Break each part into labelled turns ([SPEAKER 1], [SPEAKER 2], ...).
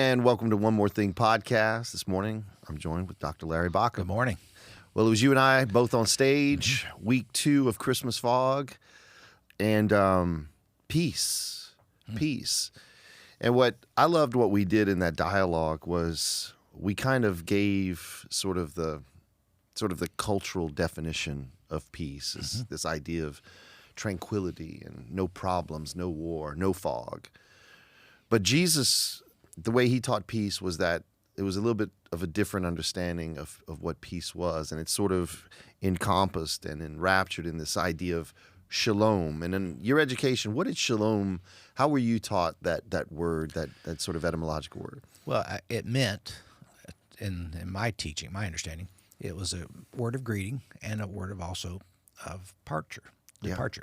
[SPEAKER 1] And welcome to One More Thing podcast. This morning, I'm joined with Dr. Larry Baucom.
[SPEAKER 2] Good morning.
[SPEAKER 1] Well, it was you and I both on stage, week 2 of Christmas Fog, and peace. And what I loved what we did in that dialogue was we kind of gave sort of the cultural definition of peace, this idea of tranquility and no problems, no war, no fog. But Jesus, the way he taught peace was that it was a little bit of a different understanding of what peace was. And it's sort of encompassed and enraptured in this idea of shalom. And in your education, what did shalom, how were you taught that word, that sort of etymological word?
[SPEAKER 2] Well, it meant, in my teaching, my understanding, it was a word of greeting and a word of also of departure.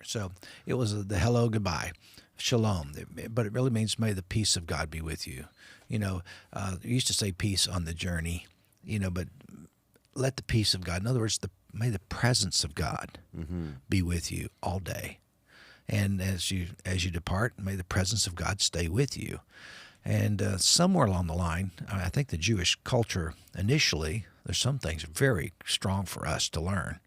[SPEAKER 2] So it was the hello, goodbye, shalom. But it really means may the peace of God be with you. You know, you used to say peace on the journey, but let the peace of God, in other words, may the presence of God be with you all day. And as you depart, may the presence of God stay with you. And somewhere along the line, I think the Jewish culture initially, there's some things very strong for us to learn,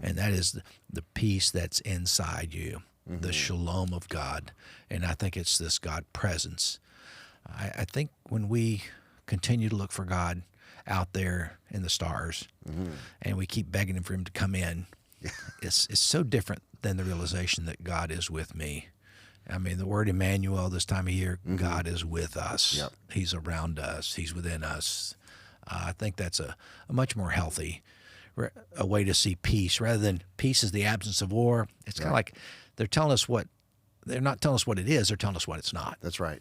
[SPEAKER 2] and that is the peace that's inside you, the shalom of God. And I think it's this God presence. I think when we continue to look for God out there in the stars, and we keep begging him for him to come in, it's so different than the realization that God is with me. I mean, the word Emmanuel this time of year, God is with us.
[SPEAKER 1] Yep.
[SPEAKER 2] He's around us. He's within us. I think that's a much more healthy a way to see peace, rather than peace is the absence of war. It's kind of like they're not telling us what it is, they're telling us what it's not.
[SPEAKER 1] That's right.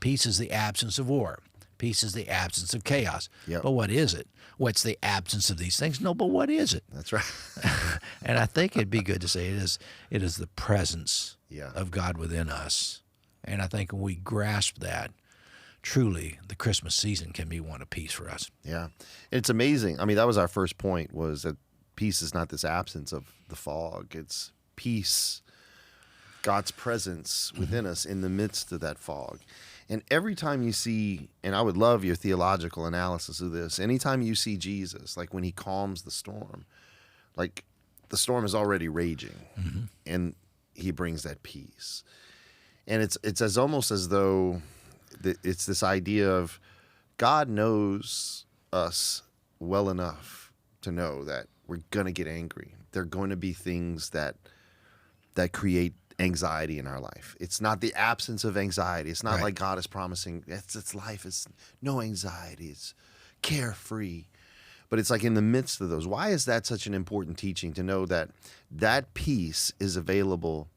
[SPEAKER 2] Peace is the absence of war. Peace is the absence of chaos.
[SPEAKER 1] Yep.
[SPEAKER 2] But what is it? What's the absence of these things? No, but what is it?
[SPEAKER 1] That's right.
[SPEAKER 2] And I think it'd be good to say it is the presence
[SPEAKER 1] Yeah.
[SPEAKER 2] of God within us. And I think when we grasp that, truly the Christmas season can be one of peace for us.
[SPEAKER 1] Yeah. It's amazing. I mean, that was our first point, was that peace is not this absence of the fog. It's peace, God's presence within us in the midst of that fog. And every time you see, and I would love your theological analysis of this, anytime you see Jesus, like when he calms the storm, like the storm is already raging, and he brings that peace. And it's as almost as though it's this idea of God knows us well enough to know that we're going to get angry. There are going to be things that create anxiety in our life. It's not the absence of anxiety. It's not like God is promising it's life is no anxiety. It's carefree. But it's like in the midst of those. Why is that such an important teaching, to know that peace is available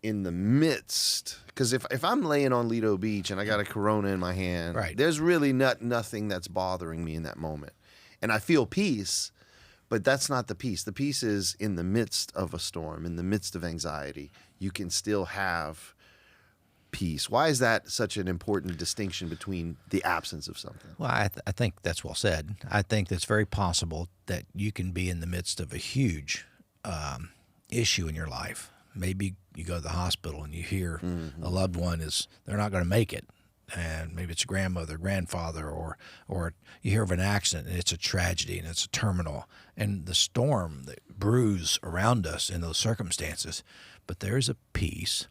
[SPEAKER 1] in the midst? Because if I'm laying on Lido Beach and I got a Corona in my hand, there's really nothing that's bothering me in that moment. And I feel peace, but that's not the peace. The peace is in the midst of a storm, in the midst of anxiety. You can still have peace. Why is that such an important distinction between the absence of something?
[SPEAKER 2] Well, I think that's well said. I think that's very possible that you can be in the midst of a huge issue in your life. Maybe you go to the hospital and you hear a loved one they're not going to make it. And maybe it's a grandmother, grandfather, or you hear of an accident and it's a tragedy and it's a terminal, and the storm that brews around us in those circumstances. But there's a peace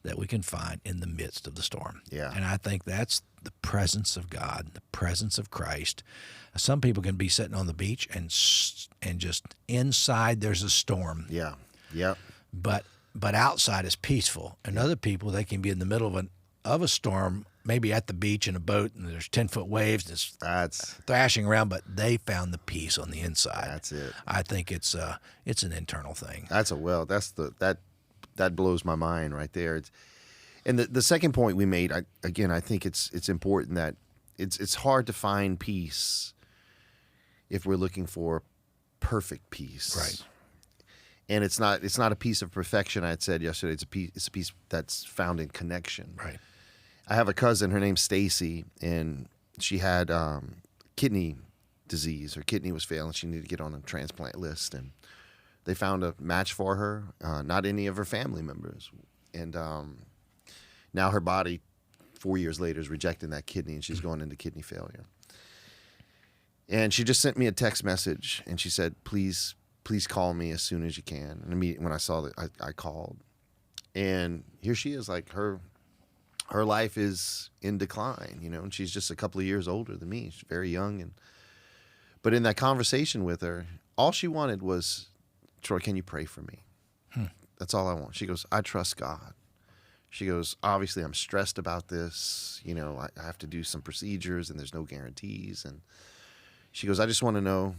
[SPEAKER 2] that we can find in the midst of the storm.
[SPEAKER 1] Yeah.
[SPEAKER 2] And I think that's the presence of God, the presence of Christ. Some people can be sitting on the beach and just inside there's a storm.
[SPEAKER 1] Yeah. Yep.
[SPEAKER 2] But outside is peaceful. And other people, they can be in the middle of a storm, maybe at the beach in a boat, and there's 10-foot waves that's thrashing around, but they found the peace on the inside.
[SPEAKER 1] That's it.
[SPEAKER 2] I think it's an internal thing.
[SPEAKER 1] That blows my mind right there. And the second point we made, I think it's important that it's hard to find peace if we're looking for perfect peace.
[SPEAKER 2] Right.
[SPEAKER 1] And it's not a piece of perfection. I had said yesterday, it's a piece that's found in connection.
[SPEAKER 2] Right.
[SPEAKER 1] I have a cousin, her name's Stacy, and she had kidney disease. Her kidney was failing. She needed to get on a transplant list, and they found a match for her, not any of her family members. And now her body 4 years later is rejecting that kidney, and she's going into kidney failure. And she just sent me a text message, and she said, please call me as soon as you can. And when I saw that, I called. And here she is, like her life is in decline, and she's just a couple of years older than me. She's very young. But in that conversation with her, all she wanted was, Troy, can you pray for me? That's all I want. She goes, I trust God. She goes, obviously I'm stressed about this. I have to do some procedures and there's no guarantees. And she goes, I just want to know,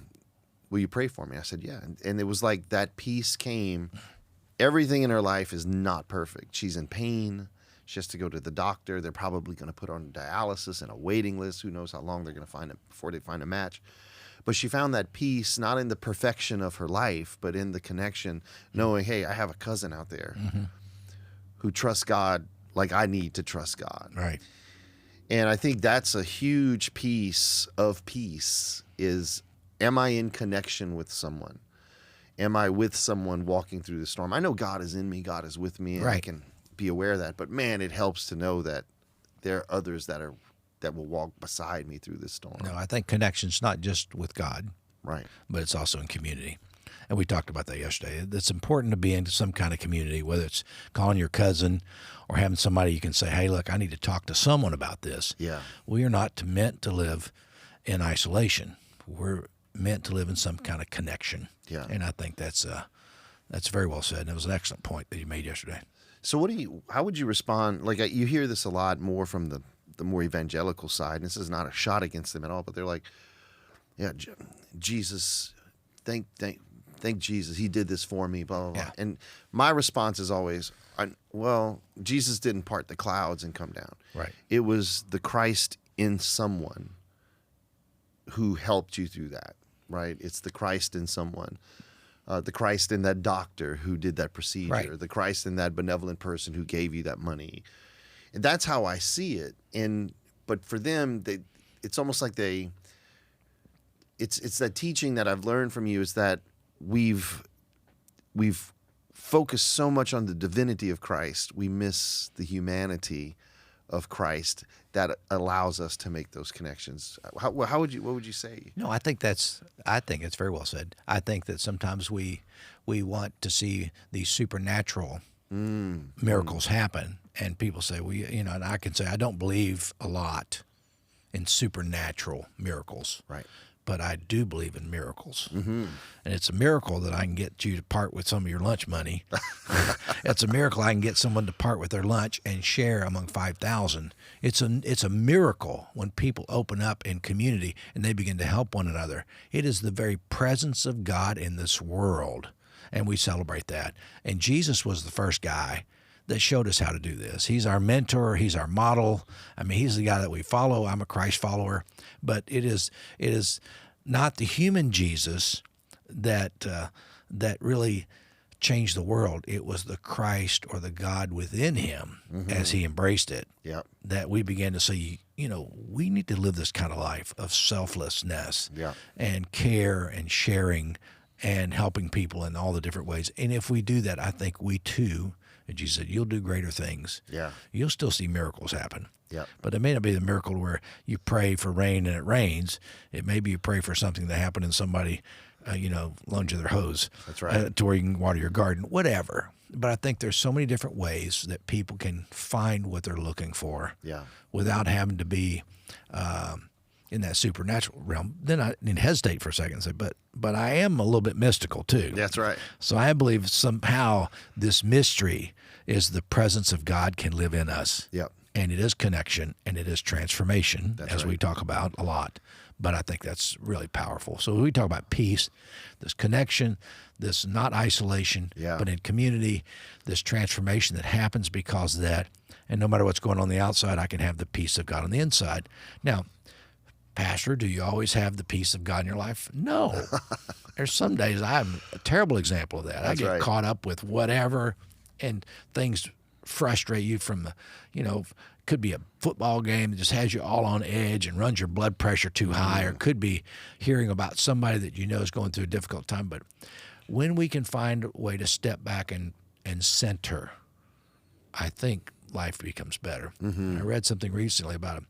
[SPEAKER 1] will you pray for me? I said, yeah. And it was like that peace came. Everything in her life is not perfect. She's in pain. She has to go to the doctor. They're probably going to put her on dialysis and a waiting list. Who knows how long they're going to find it before they find a match. But she found that peace, not in the perfection of her life, but in the connection, knowing, hey, I have a cousin out there who trusts God like I need to trust God.
[SPEAKER 2] Right.
[SPEAKER 1] And I think that's a huge piece of peace is, am I in connection with someone? Am I with someone walking through the storm? I know God is in me, God is with me, and I can be aware of that. But man, it helps to know that there are others that will walk beside me through this storm.
[SPEAKER 2] No, I think connection's not just with God,
[SPEAKER 1] right,
[SPEAKER 2] but it's also in community. And we talked about that yesterday. It's important to be in some kind of community, whether it's calling your cousin or having somebody you can say, hey, look, I need to talk to someone about this.
[SPEAKER 1] Yeah.
[SPEAKER 2] We are not meant to live in isolation. We're meant to live in some kind of connection.
[SPEAKER 1] Yeah.
[SPEAKER 2] And I think that's very well said. And it was an excellent point that you made yesterday.
[SPEAKER 1] So how would you respond? Like you hear this a lot more from the more evangelical side, and this is not a shot against them at all, but they're like, yeah, Jesus, thank Jesus, he did this for me, blah, blah, blah.
[SPEAKER 2] Yeah.
[SPEAKER 1] And my response is always, well, Jesus didn't part the clouds and come down.
[SPEAKER 2] Right.
[SPEAKER 1] It was the Christ in someone who helped you through that, right? It's the Christ in someone. The Christ in that doctor who did that procedure.
[SPEAKER 2] Right.
[SPEAKER 1] The Christ in that benevolent person who gave you that money. And that's how I see it. But for them, it's almost like it's that teaching that I've learned from you is that we've focused so much on the divinity of Christ, we miss the humanity of Christ that allows us to make those connections. What would you say?
[SPEAKER 2] No, I think it's very well said. I think that sometimes we want to see these supernatural miracles happen, and people say, well, and I can say I don't believe a lot in supernatural miracles.
[SPEAKER 1] Right.
[SPEAKER 2] But I do believe in miracles.
[SPEAKER 1] Mm-hmm.
[SPEAKER 2] And it's a miracle that I can get you to part with some of your lunch money. It's a miracle I can get someone to part with their lunch and share among 5,000. It's a miracle when people open up in community and they begin to help one another. It is the very presence of God in this world, and we celebrate that. And Jesus was the first guy that showed us how to do this. He's our mentor. He's our model. I mean, he's the guy that we follow. I'm a Christ follower. But it is not the human Jesus that really changed the world. It was the Christ or the God within him as he embraced it.
[SPEAKER 1] Yep.
[SPEAKER 2] That we began to see, we need to live this kind of life of selflessness and care and sharing and helping people in all the different ways. And if we do that, I think we too, and Jesus said, you'll do greater things. Yeah. You'll still see miracles happen. Yeah. But it may not be the miracle where you pray for rain and it rains. It may be you pray for something that happened and somebody, loaned you their hose. That's right. To where you can water your garden, whatever. But I think there's so many different ways that people can find what they're looking for without having to be in that supernatural realm. Then I need to hesitate for a second and say, but I am a little bit mystical too. That's right. So I believe somehow this mystery is the presence of God can live in us. Yep. And it is connection and it is transformation, as we talk about a lot. But I think that's really powerful. So we talk about peace, this connection, this not isolation, but in community, this transformation that happens because of that. And no matter what's going on the outside, I can have the peace of God on the inside. Now, Pastor, do you always have the peace of God in your life? No. There's some days I'm a terrible example of that. I get caught up with whatever, and things frustrate you from could be a football game that just has you all on edge and runs your blood pressure too high, or could be hearing about somebody that is going through a difficult time. But when we can find a way to step back and center, I think life becomes better. I read something recently about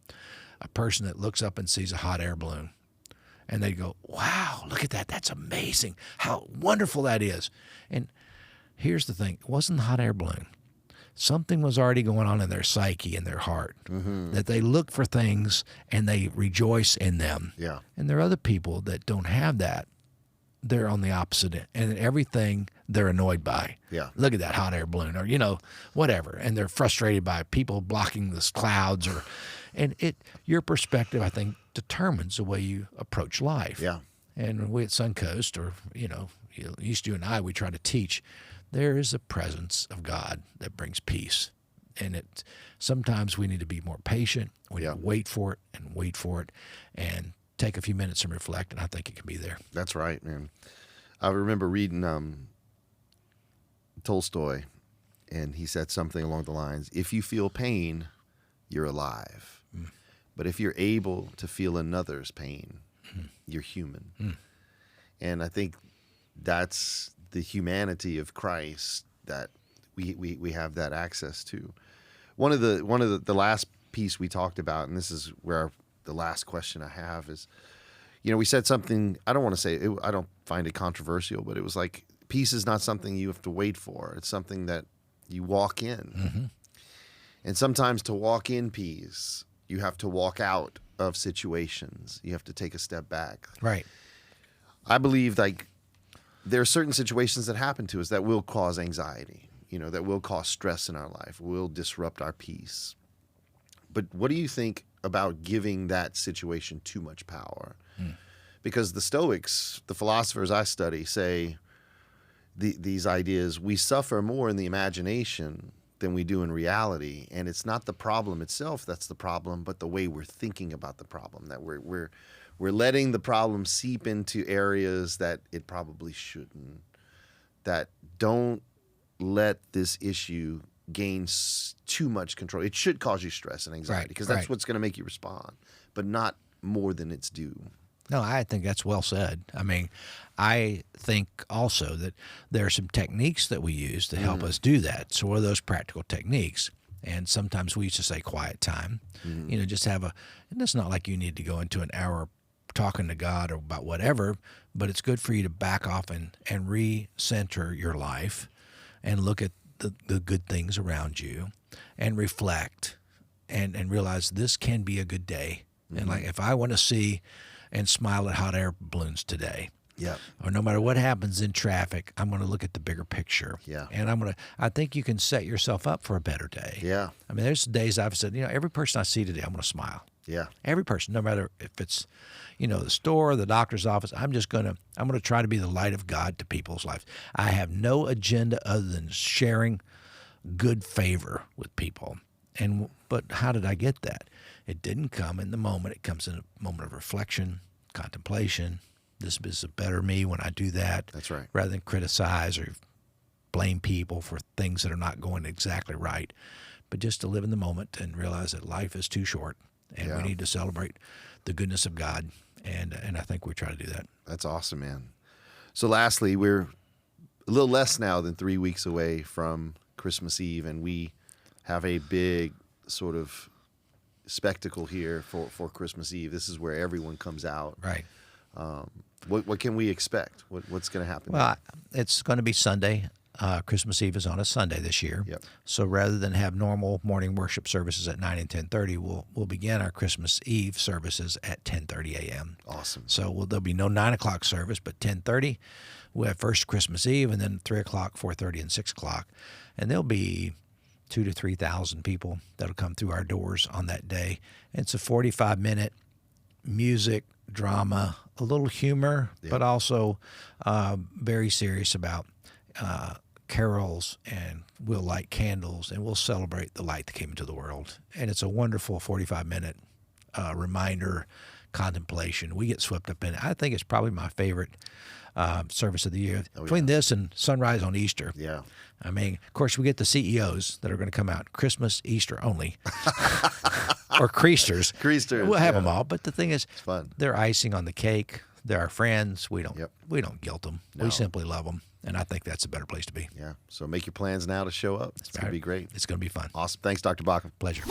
[SPEAKER 2] a person that looks up and sees a hot air balloon, and they go, wow, look at that. That's amazing. How wonderful that is. And here's the thing. It wasn't the hot air balloon. Something was already going on in their psyche, in their heart, that they look for things and they rejoice in them.
[SPEAKER 1] Yeah.
[SPEAKER 2] And there are other people that don't have that. They're on the opposite end. And everything they're annoyed by.
[SPEAKER 1] Yeah.
[SPEAKER 2] Look at that hot air balloon, or, whatever. And they're frustrated by people blocking the clouds. And your perspective, I think, determines the way you approach life.
[SPEAKER 1] Yeah.
[SPEAKER 2] And we at Suncoast, or, at least you and I, we try to teach, there is a presence of God that brings peace. And sometimes we need to be more patient. We need to wait for it and take a few minutes and reflect, and I think it can be there.
[SPEAKER 1] That's right, man. I remember reading Tolstoy, and he said something along the lines, if you feel pain, you're alive. But if you're able to feel another's pain, you're human. And I think that's the humanity of Christ that we have that access to. One of the last piece we talked about, and this is where the last question I have is, we said something, I don't want to say it, I don't find it controversial, but it was like, peace is not something you have to wait for. It's something that you walk in. And sometimes to walk in peace, you have to walk out of situations. You have to take a step back.
[SPEAKER 2] Right.
[SPEAKER 1] I believe there are certain situations that happen to us that will cause anxiety, that will cause stress in our life, will disrupt our peace. But what do you think about giving that situation too much power? Because the Stoics, the philosophers I study, say these ideas, we suffer more in the imagination than we do in reality. And it's not the problem itself that's the problem, but the way we're thinking about the problem, that we're letting the problem seep into areas that it probably shouldn't, that don't let this issue gain too much control. It should cause you stress and anxiety because that's what's going to make you respond, but not more than it's due.
[SPEAKER 2] No, I think that's well said. I mean, I think also that there are some techniques that we use to help us do that. So what are those practical techniques? And sometimes we used to say quiet time, just have and it's not like you need to go into an hour talking to God or about whatever, but it's good for you to back off and re-center your life and look at the good things around you and reflect and realize this can be a good day. And like, if I want to see and smile at hot air balloons today, or no matter what happens in traffic, I'm going to look at the bigger picture. And I think you can set yourself up for a better day. I mean, there's days I've said, every person I see today, I'm going to smile. Every person, no matter if it's, the store or the doctor's office, I'm going to try to be the light of God to people's lives. I have no agenda other than sharing good favor with people. But how did I get that? It didn't come in the moment. It comes in a moment of reflection, contemplation. This is a better me when I do that.
[SPEAKER 1] That's right.
[SPEAKER 2] Rather than criticize or blame people for things that are not going exactly right. But just to live in the moment and realize that life is too short and we need to celebrate the goodness of God. And I think we try to do that.
[SPEAKER 1] That's awesome, man. So lastly, we're a little less now than 3 weeks away from Christmas Eve, and we have a big sort of spectacle here for Christmas Eve. This is where everyone comes out.
[SPEAKER 2] Right.
[SPEAKER 1] What can we expect? What's going to happen?
[SPEAKER 2] Well, it's going to be Sunday. Christmas Eve is on a Sunday this year. So rather than have normal morning worship services at 9 and 10:30, we'll begin our Christmas Eve services at 10:30 a.m.
[SPEAKER 1] Awesome.
[SPEAKER 2] So there'll be no 9 o'clock service, but 10:30 we'll have first Christmas Eve, and then 3 o'clock, 4:30, and 6 o'clock. And there'll be 2,000 to 3,000 people that'll come through our doors on that day. And it's a 45-minute music, drama, a little humor, but also very serious about carols, and we'll light candles, and we'll celebrate the light that came into the world. And it's a wonderful 45-minute reminder, contemplation. We get swept up in it. I think it's probably my favorite service of the year. Between this and sunrise on Easter. I mean, of course, we get the CEOs that are going to come out Christmas, Easter only, or Creasters. We'll have them all. But the thing is,
[SPEAKER 1] it's fun.
[SPEAKER 2] They're icing on the cake. They're our friends. We don't guilt them.
[SPEAKER 1] No.
[SPEAKER 2] We simply love them. And I think that's a better place to be.
[SPEAKER 1] Yeah. So make your plans now to show up. It's going to be great.
[SPEAKER 2] It's going to be fun.
[SPEAKER 1] Awesome. Thanks, Dr. Baucom.
[SPEAKER 2] Pleasure.